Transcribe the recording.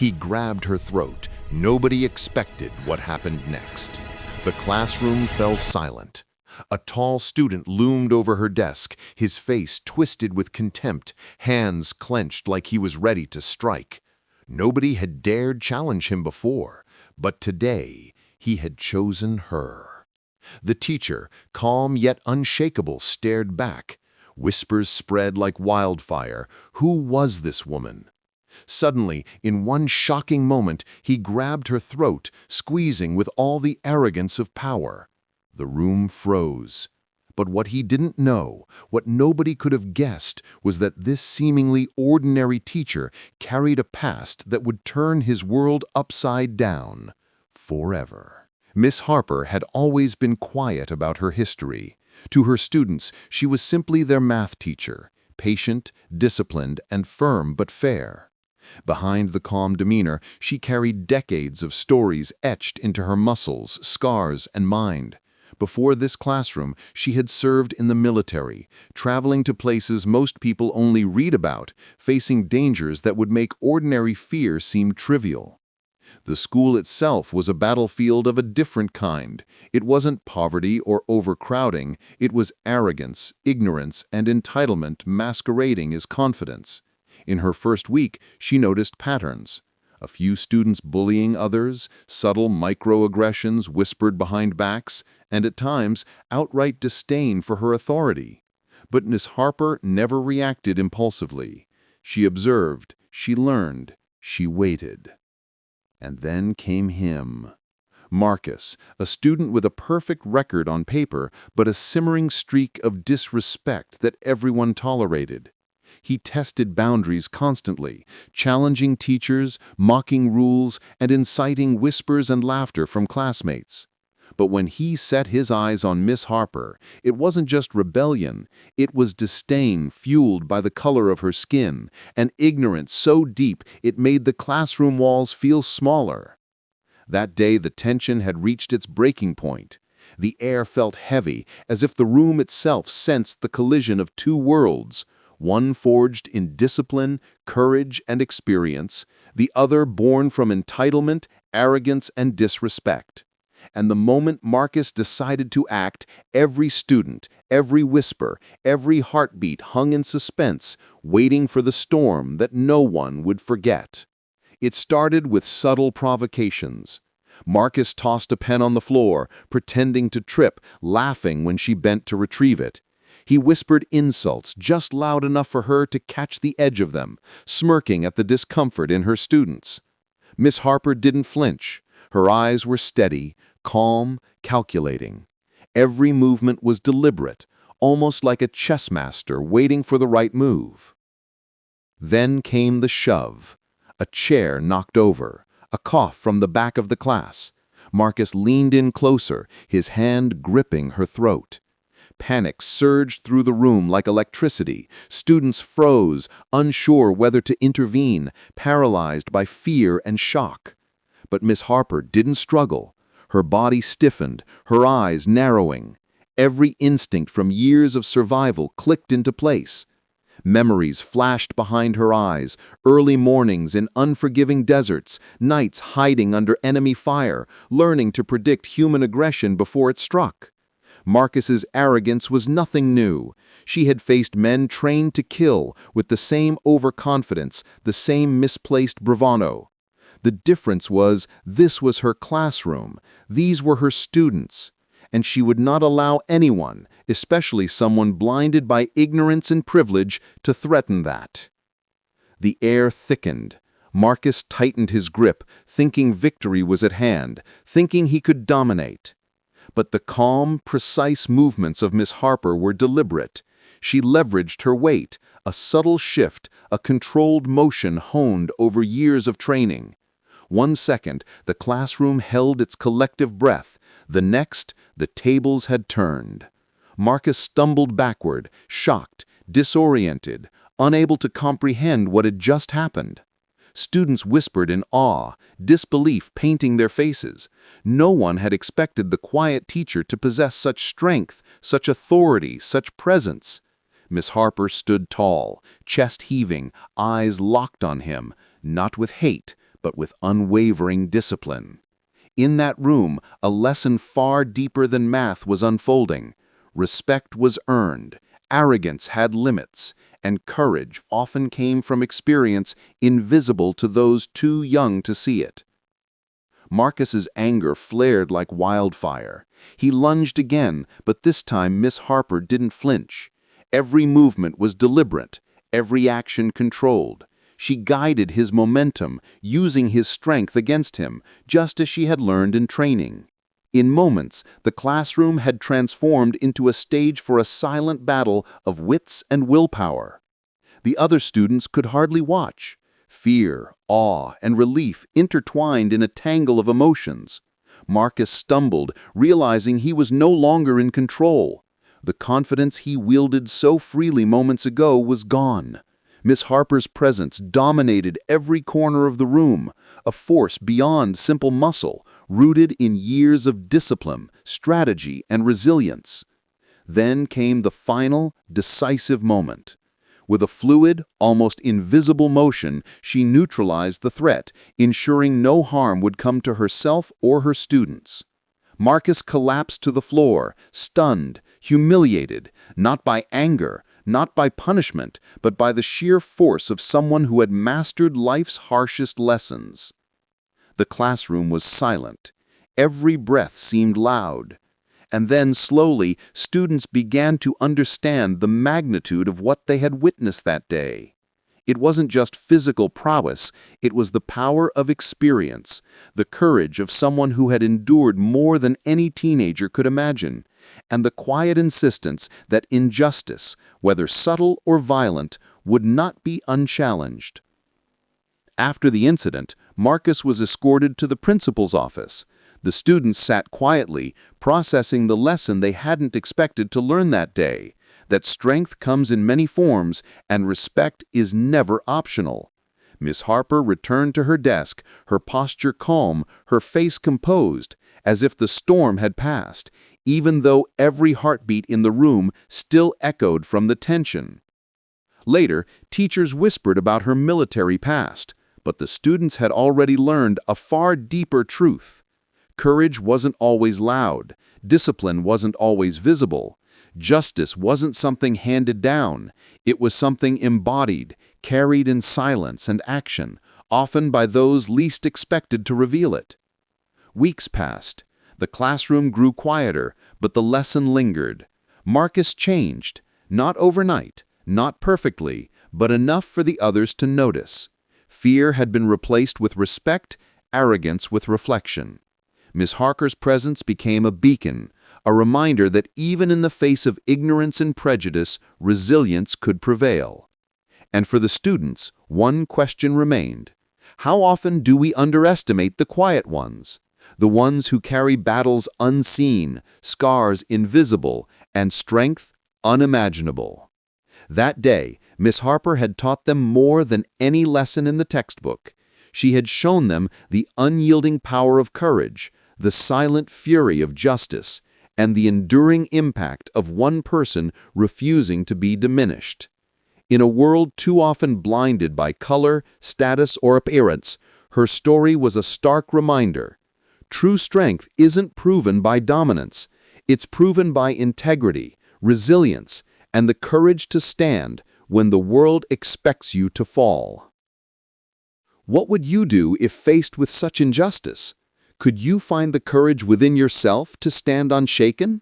He grabbed her throat. Nobody expected what happened next. The classroom fell silent. A tall student loomed over her desk, his face twisted with contempt, hands clenched like he was ready to strike. Nobody had dared challenge him before, but today he had chosen her. The teacher, calm yet unshakable, stared back. Whispers spread like wildfire. Who was this woman? Suddenly, in one shocking moment, he grabbed her throat, squeezing with all the arrogance of power. The room froze. But what he didn't know, what nobody could have guessed, was that this seemingly ordinary teacher carried a past that would turn his world upside down forever. Miss Harper had always been quiet about her history. To her students, she was simply their math teacher, patient, disciplined, and firm but fair. Behind the calm demeanor, she carried decades of stories etched into her muscles, scars, and mind. Before this classroom, she had served in the military, traveling to places most people only read about, facing dangers that would make ordinary fear seem trivial. The school itself was a battlefield of a different kind. It wasn't poverty or overcrowding, it was arrogance, ignorance, and entitlement masquerading as confidence. In her first week, she noticed patterns. A few students bullying others, subtle microaggressions whispered behind backs, and at times, outright disdain for her authority. But Miss Harper never reacted impulsively. She observed, she learned, she waited. And then came him. Marcus, a student with a perfect record on paper, but a simmering streak of disrespect that everyone tolerated. He tested boundaries constantly, challenging teachers, mocking rules, and inciting whispers and laughter from classmates. But when he set his eyes on Miss Harper, it wasn't just rebellion, it was disdain fueled by the color of her skin, and ignorance so deep it made the classroom walls feel smaller. That day the tension had reached its breaking point. The air felt heavy, as if the room itself sensed the collision of two worlds, one forged in discipline, courage, and experience, the other born from entitlement, arrogance, and disrespect. And the moment Marcus decided to act, every student, every whisper, every heartbeat hung in suspense, waiting for the storm that no one would forget. It started with subtle provocations. Marcus tossed a pen on the floor, pretending to trip, laughing when she bent to retrieve it. He whispered insults just loud enough for her to catch the edge of them, smirking at the discomfort in her students. Miss Harper didn't flinch. Her eyes were steady, calm, calculating. Every movement was deliberate, almost like a chess master waiting for the right move. Then came the shove. A chair knocked over, a cough from the back of the class. Marcus leaned in closer, his hand gripping her throat. Panic surged through the room like electricity. Students froze, unsure whether to intervene, paralyzed by fear and shock. But Miss Harper didn't struggle. Her body stiffened, her eyes narrowing. Every instinct from years of survival clicked into place. Memories flashed behind her eyes, early mornings in unforgiving deserts, nights hiding under enemy fire, learning to predict human aggression before it struck. Marcus's arrogance was nothing new. She had faced men trained to kill with the same overconfidence, the same misplaced bravado. The difference was, this was her classroom, these were her students, and she would not allow anyone, especially someone blinded by ignorance and privilege, to threaten that. The air thickened. Marcus tightened his grip, thinking victory was at hand, thinking he could dominate. But the calm, precise movements of Miss Harper were deliberate. She leveraged her weight, a subtle shift, a controlled motion honed over years of training. 1 second, the classroom held its collective breath. The next, the tables had turned. Marcus stumbled backward, shocked, disoriented, unable to comprehend what had just happened. Students whispered in awe, disbelief painting their faces. No one had expected the quiet teacher to possess such strength, such authority, such presence. Miss Harper stood tall, chest heaving, eyes locked on him, not with hate, but with unwavering discipline. In that room, a lesson far deeper than math was unfolding. Respect was earned, arrogance had limits, and courage often came from experience invisible to those too young to see it. Marcus's anger flared like wildfire. He lunged again, but this time Miss Harper didn't flinch. Every movement was deliberate, every action controlled. She guided his momentum, using his strength against him, just as she had learned in training. In moments, the classroom had transformed into a stage for a silent battle of wits and willpower. The other students could hardly watch. Fear, awe, and relief intertwined in a tangle of emotions. Marcus stumbled, realizing he was no longer in control. The confidence he wielded so freely moments ago was gone. Miss Harper's presence dominated every corner of the room, a force beyond simple muscle, rooted in years of discipline, strategy, and resilience. Then came the final, decisive moment. With a fluid, almost invisible motion, she neutralized the threat, ensuring no harm would come to herself or her students. Marcus collapsed to the floor, stunned, humiliated, not by anger, not by punishment, but by the sheer force of someone who had mastered life's harshest lessons. The classroom was silent. Every breath seemed loud. And then, slowly, students began to understand the magnitude of what they had witnessed that day. It wasn't just physical prowess, it was the power of experience, the courage of someone who had endured more than any teenager could imagine, and the quiet insistence that injustice, whether subtle or violent, would not be unchallenged. After the incident, Marcus was escorted to the principal's office. The students sat quietly, processing the lesson they hadn't expected to learn that day, that strength comes in many forms and respect is never optional. Miss Harper returned to her desk, her posture calm, her face composed, as if the storm had passed, even though every heartbeat in the room still echoed from the tension. Later, teachers whispered about her military past, but the students had already learned a far deeper truth. Courage wasn't always loud, discipline wasn't always visible, justice wasn't something handed down, it was something embodied, carried in silence and action, often by those least expected to reveal it. Weeks passed. The classroom grew quieter, but the lesson lingered. Marcus changed, not overnight, not perfectly, but enough for the others to notice. Fear had been replaced with respect, arrogance with reflection. Miss Harper's presence became a beacon, a reminder that even in the face of ignorance and prejudice, resilience could prevail. And for the students, one question remained. How often do we underestimate the quiet ones? The ones who carry battles unseen, scars invisible, and strength unimaginable. That day, Miss Harper had taught them more than any lesson in the textbook. She had shown them the unyielding power of courage, the silent fury of justice, and the enduring impact of one person refusing to be diminished. In a world too often blinded by color, status, or appearance, her story was a stark reminder. True strength isn't proven by dominance. It's proven by integrity, resilience, and the courage to stand when the world expects you to fall. What would you do if faced with such injustice? Could you find the courage within yourself to stand unshaken?